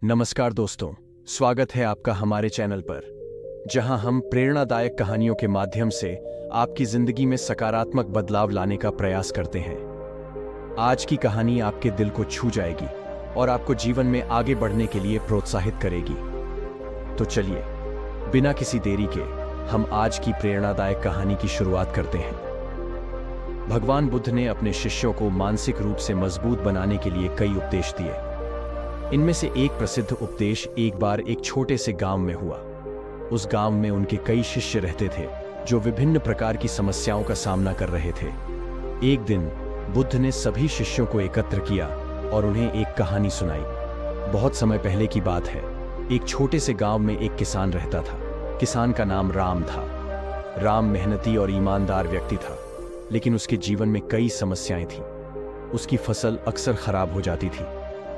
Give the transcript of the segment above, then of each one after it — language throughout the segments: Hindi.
नमस्कार दोस्तों, स्वागत है आपका हमारे चैनल पर, जहां हम प्रेरणादायक कहानियों के माध्यम से आपकी जिंदगी में सकारात्मक बदलाव लाने का प्रयास करते हैं। आज की कहानी आपके दिल को छू जाएगी और आपको जीवन में आगे बढ़ने के लिए प्रोत्साहित करेगी। तो चलिए, बिना किसी देरी के हम आज की प्रेरणादायक कहानी की शुरुआत करते हैं। भगवान बुद्ध ने अपने शिष्यों को मानसिक रूप से मजबूत बनाने के लिए कई उपदेश दिए। इनमें से एक प्रसिद्ध उपदेश एक बार एक छोटे से गांव में हुआ। उस गांव में उनके कई शिष्य रहते थे जो विभिन्न प्रकार की समस्याओं का सामना कर रहे थे। एक दिन बुद्ध ने सभी शिष्यों को एकत्र किया और उन्हें एक कहानी सुनाई। बहुत समय पहले की बात है। एक छोटे से गांव में एक किसान रहता था। किसान का नाम राम था। राम मेहनती और ईमानदार व्यक्ति था, लेकिन उसके जीवन में कई समस्याएं थीं। उसकी फसल अक्सर खराब हो जाती थी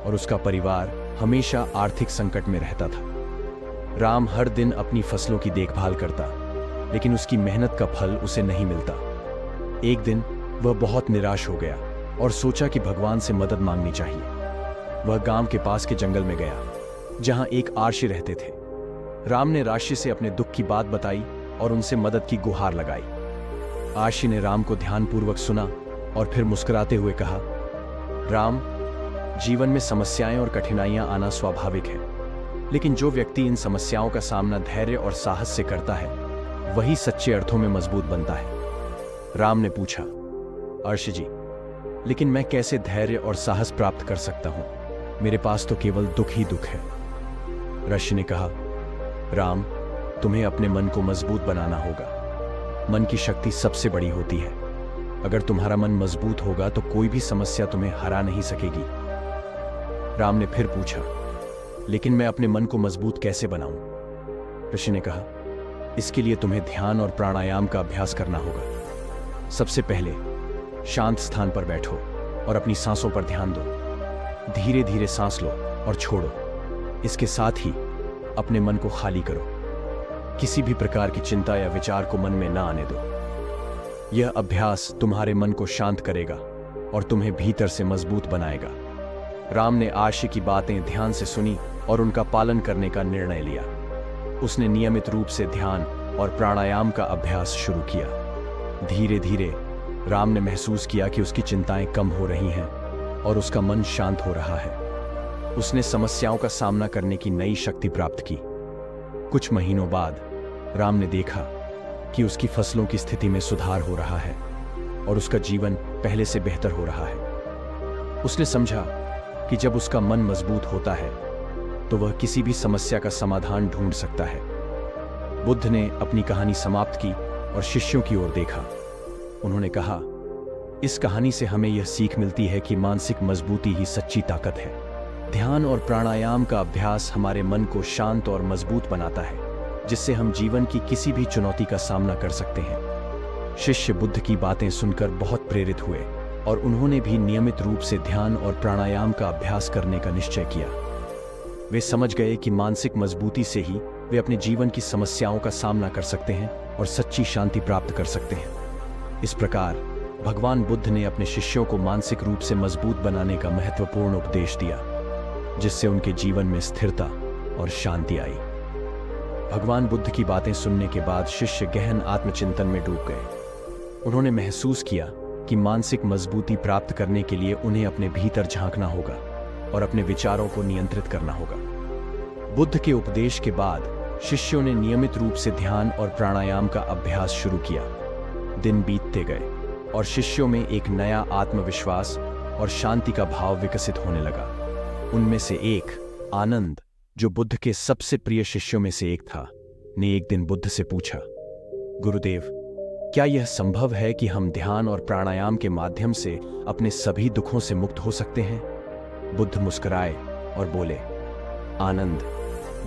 और उसका परिवार हमेशा आर्थिक संकट में रहता था। राम हर दिन अपनी फसलों की देखभाल करता, लेकिन उसकी मेहनत का फल उसे नहीं मिलता। एक दिन वह बहुत निराश हो गया और सोचा कि भगवान से मदद मांगनी चाहिए। वह गांव के पास के जंगल में गया, जहां एक आर्षी रहते थे। राम ने राशि से अपने दुख की बात बताई और उनसे मदद की गुहार लगाई। आर्षी ने राम को ध्यानपूर्वक सुना और फिर मुस्कुराते हुए कहा, राम, जीवन में समस्याएं और कठिनाइयां आना स्वाभाविक है, लेकिन जो व्यक्ति इन समस्याओं का सामना धैर्य और साहस से करता है, वही सच्चे अर्थों में मजबूत बनता है। राम ने पूछा, अर्षि जी, लेकिन मैं कैसे धैर्य और साहस प्राप्त कर सकता हूं? मेरे पास तो केवल दुख ही दुख है। ऋषि ने कहा, राम, तुम्हें अपने मन को मजबूत बनाना होगा। मन की शक्ति सबसे बड़ी होती है। अगर तुम्हारा मन मजबूत होगा तो कोई भी समस्या तुम्हें हरा नहीं सकेगी। राम ने फिर पूछा, लेकिन मैं अपने मन को मजबूत कैसे बनाऊं? ऋषि ने कहा, इसके लिए तुम्हें ध्यान और प्राणायाम का अभ्यास करना होगा। सबसे पहले शांत स्थान पर बैठो और अपनी सांसों पर ध्यान दो। धीरे धीरे सांस लो और छोड़ो। इसके साथ ही अपने मन को खाली करो। किसी भी प्रकार की चिंता या विचार को मन में ना आने दो। यह अभ्यास तुम्हारे मन को शांत करेगा और तुम्हें भीतर से मजबूत बनाएगा। राम ने आर्षि की बातें ध्यान से सुनी और उनका पालन करने का निर्णय लिया। उसने नियमित रूप से ध्यान और प्राणायाम का अभ्यास शुरू किया। धीरे धीरे राम ने महसूस किया कि उसकी चिंताएं कम हो रही हैं और उसका मन शांत हो रहा है। उसने समस्याओं का सामना करने की नई शक्ति प्राप्त की। कुछ महीनों बाद राम ने देखा कि उसकी फसलों की स्थिति में सुधार हो रहा है और उसका जीवन पहले से बेहतर हो रहा है। उसने समझा कि जब उसका मन मजबूत होता है तो वह किसी भी समस्या का समाधान ढूंढ सकता है। बुद्ध ने अपनी कहानी समाप्त की और शिष्यों की ओर देखा। उन्होंने कहा, इस कहानी से हमें यह सीख मिलती है कि मानसिक मजबूती ही सच्ची ताकत है। ध्यान और प्राणायाम का अभ्यास हमारे मन को शांत और मजबूत बनाता है, जिससे हम जीवन की किसी भी चुनौती का सामना कर सकते हैं। शिष्य बुद्ध की बातें सुनकर बहुत प्रेरित हुए और उन्होंने भी नियमित रूप से ध्यान और प्राणायाम का अभ्यास करने का निश्चय किया। वे समझ गए कि मानसिक मजबूती से ही वे अपने जीवन की समस्याओं का सामना कर सकते हैं और सच्ची शांति प्राप्त कर सकते हैं। इस प्रकार भगवान बुद्ध ने अपने शिष्यों को मानसिक रूप से मजबूत बनाने का महत्वपूर्ण उपदेश दिया, जिससे उनके जीवन में स्थिरता और शांति आई। भगवान बुद्ध की बातें सुनने के बाद शिष्य गहन आत्मचिंतन में डूब गए। उन्होंने महसूस किया कि मानसिक मजबूती प्राप्त करने के लिए उन्हें अपने भीतर झांकना होगा और अपने विचारों को नियंत्रित करना होगा। बुद्ध के उपदेश के बाद शिष्यों ने नियमित रूप से ध्यान और प्राणायाम का अभ्यास शुरू किया। दिन बीतते गए और शिष्यों में एक नया आत्मविश्वास और शांति का भाव विकसित होने लगा। उनमें से एक, आनंद, जो बुद्ध के सबसे प्रिय शिष्यों में से एक था, ने एक दिन बुद्ध से पूछा, गुरुदेव, क्या यह संभव है कि हम ध्यान और प्राणायाम के माध्यम से अपने सभी दुखों से मुक्त हो सकते हैं? बुद्ध मुस्कुराए और बोले, आनंद,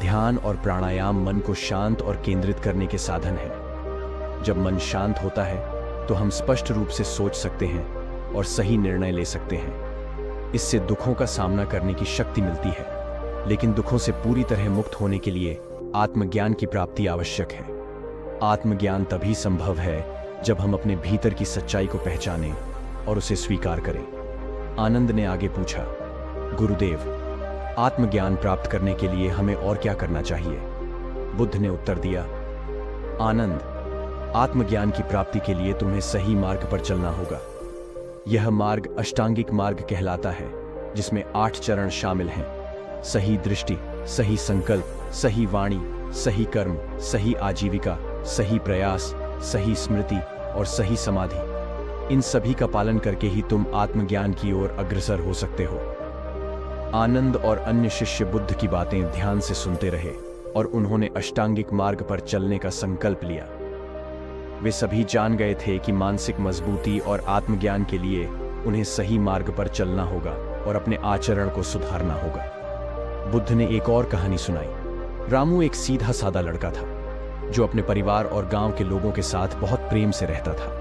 ध्यान और प्राणायाम मन को शांत और केंद्रित करने के साधन हैं। जब मन शांत होता है तो हम स्पष्ट रूप से सोच सकते हैं और सही निर्णय ले सकते हैं। इससे दुखों का सामना करने की शक्ति मिलती है, लेकिन दुखों से पूरी तरह मुक्त होने के लिए आत्मज्ञान की प्राप्ति आवश्यक है। आत्मज्ञान तभी संभव है जब हम अपने भीतर की सच्चाई को पहचानें और उसे स्वीकार करें। आनंद ने आगे पूछा, गुरुदेव, आत्मज्ञान प्राप्त करने के लिए हमें और क्या करना चाहिए? बुद्ध ने उत्तर दिया, आनंद, आत्मज्ञान की प्राप्ति के लिए तुम्हें सही मार्ग पर चलना होगा। यह मार्ग अष्टांगिक मार्ग कहलाता है, जिसमें 8 चरण शामिल हैं। सही दृष्टि, सही संकल्प, सही वाणी, सही कर्म, सही आजीविका, सही प्रयास, सही स्मृति और सही समाधि। इन सभी का पालन करके ही तुम आत्मज्ञान की ओर अग्रसर हो सकते हो। आनंद और अन्य शिष्य बुद्ध की बातें ध्यान से सुनते रहे और उन्होंने अष्टांगिक मार्ग पर चलने का संकल्प लिया। वे सभी जान गए थे कि मानसिक मजबूती और आत्मज्ञान के लिए उन्हें सही मार्ग पर चलना होगा और अपने आचरण को सुधारना होगा। बुद्ध ने एक और कहानी सुनाई। रामू एक सीधा सादा लड़का था, जो अपने परिवार और गांव के लोगों के साथ बहुत प्रेम से रहता था।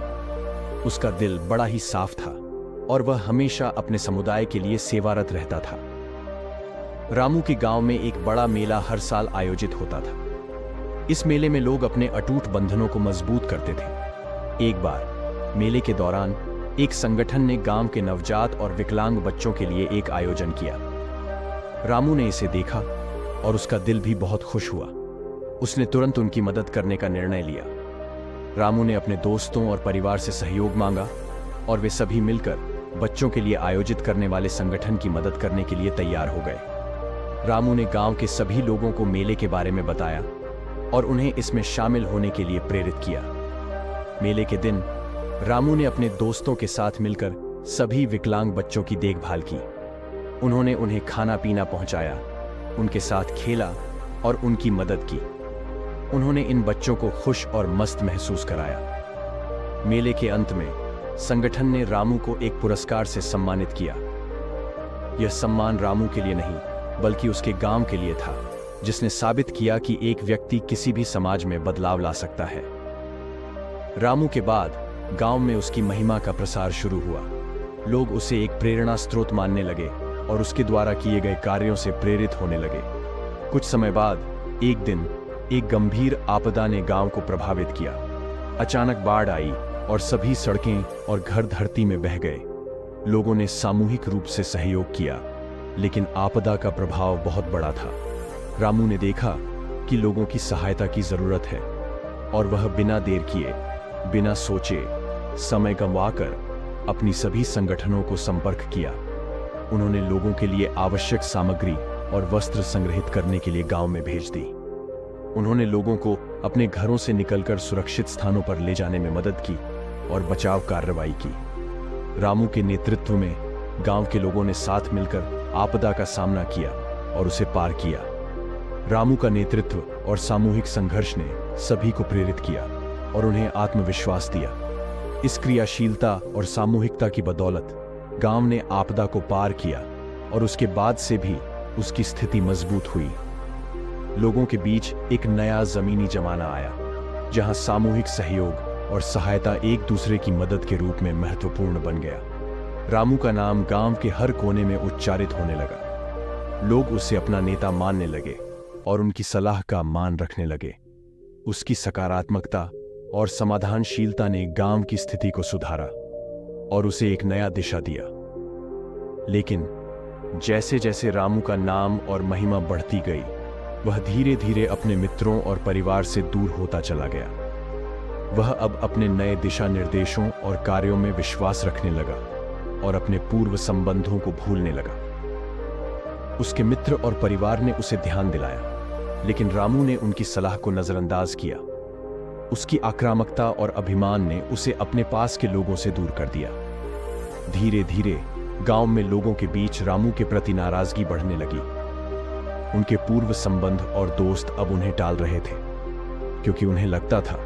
उसका दिल बड़ा ही साफ था और वह हमेशा अपने समुदाय के लिए सेवारत रहता था। रामू के गांव में एक बड़ा मेला हर साल आयोजित होता था। इस मेले में लोग अपने अटूट बंधनों को मजबूत करते थे। एक बार मेले के दौरान एक संगठन ने गांव के नवजात और विकलांग बच्चों के लिए एक आयोजन किया। रामू ने इसे देखा और उसका दिल भी बहुत खुश हुआ। उसने तुरंत उनकी मदद करने का निर्णय लिया। रामू ने अपने दोस्तों और परिवार से सहयोग मांगा और वे सभी मिलकर बच्चों के लिए आयोजित करने वाले संगठन की मदद करने के लिए तैयार हो गए। रामू ने गांव के सभी लोगों को मेले के बारे में बताया और उन्हें इसमें शामिल होने के लिए प्रेरित किया। मेले के दिन रामू ने अपने दोस्तों के साथ मिलकर सभी विकलांग बच्चों की देखभाल की। उन्होंने उन्हें खाना पीना पहुंचाया, उनके साथ खेला और उनकी मदद की। उन्होंने इन बच्चों को खुश और मस्त महसूस कराया। मेले के अंत में संगठन ने रामू को एक पुरस्कार से सम्मानित किया। यह सम्मान रामू के लिए नहीं, बल्कि उसके गांव के लिए था, जिसने साबित किया कि एक व्यक्ति किसी भी समाज में बदलाव ला सकता है। रामू के बाद गांव में उसकी महिमा का प्रसार शुरू हुआ। लोग उसे एक प्रेरणा स्रोत मानने लगे और उसके द्वारा किए गए कार्यों से प्रेरित होने लगे। कुछ समय बाद एक दिन एक गंभीर आपदा ने गांव को प्रभावित किया। अचानक बाढ़ आई और सभी सड़कें और घर धरती में बह गए। लोगों ने सामूहिक रूप से सहयोग किया, लेकिन आपदा का प्रभाव बहुत बड़ा था। रामू ने देखा कि लोगों की सहायता की जरूरत है और वह बिना देर किए, बिना सोचे, समय गंवाकर अपनी सभी संगठनों को संपर्क किया। उन्होंने लोगों के लिए आवश्यक सामग्री और वस्त्र संग्रहित करने के लिए गांव में भेज दी। उन्होंने लोगों को अपने घरों से निकलकर सुरक्षित स्थानों पर ले जाने में मदद की और बचाव कार्रवाई की। रामू के नेतृत्व में गांव के लोगों ने साथ मिलकर आपदा का सामना किया और उसे पार किया। रामू का नेतृत्व और सामूहिक संघर्ष ने सभी को प्रेरित किया और उन्हें आत्मविश्वास दिया। इस क्रियाशीलता और सामूहिकता की बदौलत गांव ने आपदा को पार किया और उसके बाद से भी उसकी स्थिति मजबूत हुई। लोगों के बीच एक नया जमीनी जमाना आया, जहां सामूहिक सहयोग और सहायता एक दूसरे की मदद के रूप में महत्वपूर्ण बन गया। रामू का नाम गांव के हर कोने में उच्चारित होने लगा। लोग उसे अपना नेता मानने लगे और उनकी सलाह का मान रखने लगे। उसकी सकारात्मकता और समाधानशीलता ने गांव की स्थिति को सुधारा और उसे एक नया दिशा दिया। लेकिन जैसे जैसे रामू का नाम और महिमा बढ़ती गई, वह धीरे धीरे अपने मित्रों और परिवार से दूर होता चला गया। वह अब अपने नए दिशा निर्देशों और कार्यों में विश्वास रखने लगा और अपने पूर्व संबंधों को भूलने लगा। उसके मित्र और परिवार ने उसे ध्यान दिलाया, लेकिन रामू ने उनकी सलाह को नजरअंदाज किया। उसकी आक्रामकता और अभिमान ने उसे अपने पास के लोगों से दूर कर दिया। धीरे धीरे गांव में लोगों के बीच रामू के प्रति नाराजगी बढ़ने लगी। उनके पूर्व संबंध और दोस्त अब उन्हें टाल रहे थे, क्योंकि उन्हें लगता था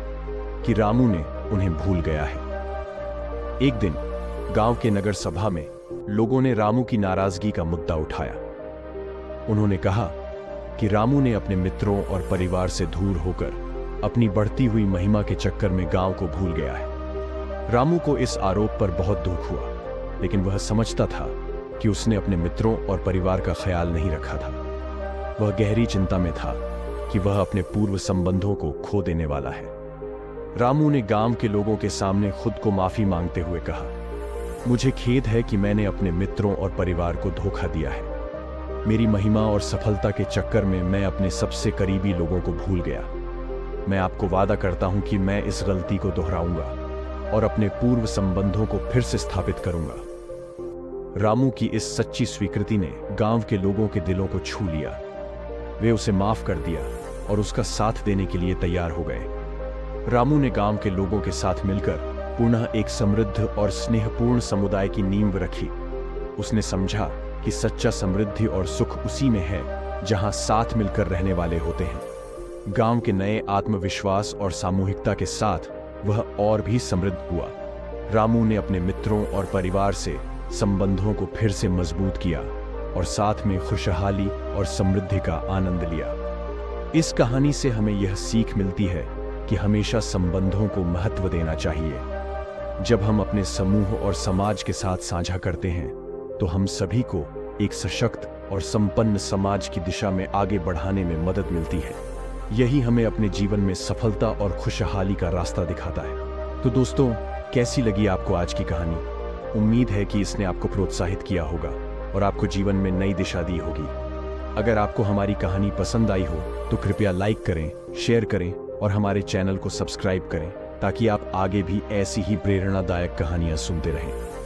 कि रामू ने उन्हें भूल गया है। एक दिन गांव के नगर सभा में लोगों ने रामू की नाराजगी का मुद्दा उठाया। उन्होंने कहा कि रामू ने अपने मित्रों और परिवार से दूर होकर अपनी बढ़ती हुई महिमा के चक्कर में गांव को भूल गया है। रामू को इस आरोप पर बहुत दुख हुआ, लेकिन वह समझता था कि उसने अपने मित्रों और परिवार का ख्याल नहीं रखा था। वह गहरी चिंता में था कि वह अपने पूर्व संबंधों को खो देने वाला है। रामू ने गांव के लोगों के सामने खुद को माफी मांगते हुए कहा, मुझे खेद है कि मैंने अपने मित्रों और परिवार को धोखा दिया है। मेरी महिमा और सफलता के चक्कर में मैं अपने सबसे करीबी लोगों को भूल गया। मैं आपको वादा करता हूं कि मैं इस गलती को दोहराऊंगा और अपने पूर्व संबंधों को फिर से स्थापित करूंगा। रामू की इस सच्ची स्वीकृति ने गांव के लोगों के दिलों को छू लिया। वे उसे माफ कर दिया और उसका साथ देने के लिए तैयार हो गए। रामू ने गांव के लोगों के साथ मिलकर पुनः एक समृद्ध और स्नेहपूर्ण समुदाय की नींव रखी। उसने समझा कि सच्चा समृद्धि और सुख उसी में है जहां साथ मिलकर रहने वाले होते हैं। गांव के नए आत्मविश्वास और सामूहिकता के साथ वह और भी समृद्ध हुआ। रामू ने अपने मित्रों और परिवार से संबंधों को फिर से मजबूत किया और साथ में खुशहाली और समृद्धि का आनंद लिया। इस कहानी से हमें यह सीख मिलती है कि हमेशा संबंधों को महत्व देना चाहिए। जब हम अपने समूह और समाज के साथ साझा करते हैं तो हम सभी को एक सशक्त और संपन्न समाज की दिशा में आगे बढ़ाने में मदद मिलती है। यही हमें अपने जीवन में सफलता और खुशहाली का रास्ता दिखाता है। तो दोस्तों, कैसी लगी आपको आज की कहानी? उम्मीद है कि इसने आपको प्रोत्साहित किया होगा और आपको जीवन में नई दिशा दी होगी। अगर आपको हमारी कहानी पसंद आई हो तो कृपया लाइक करें, शेयर करें और हमारे चैनल को सब्सक्राइब करें ताकि आप आगे भी ऐसी ही प्रेरणादायक कहानियां सुनते रहें।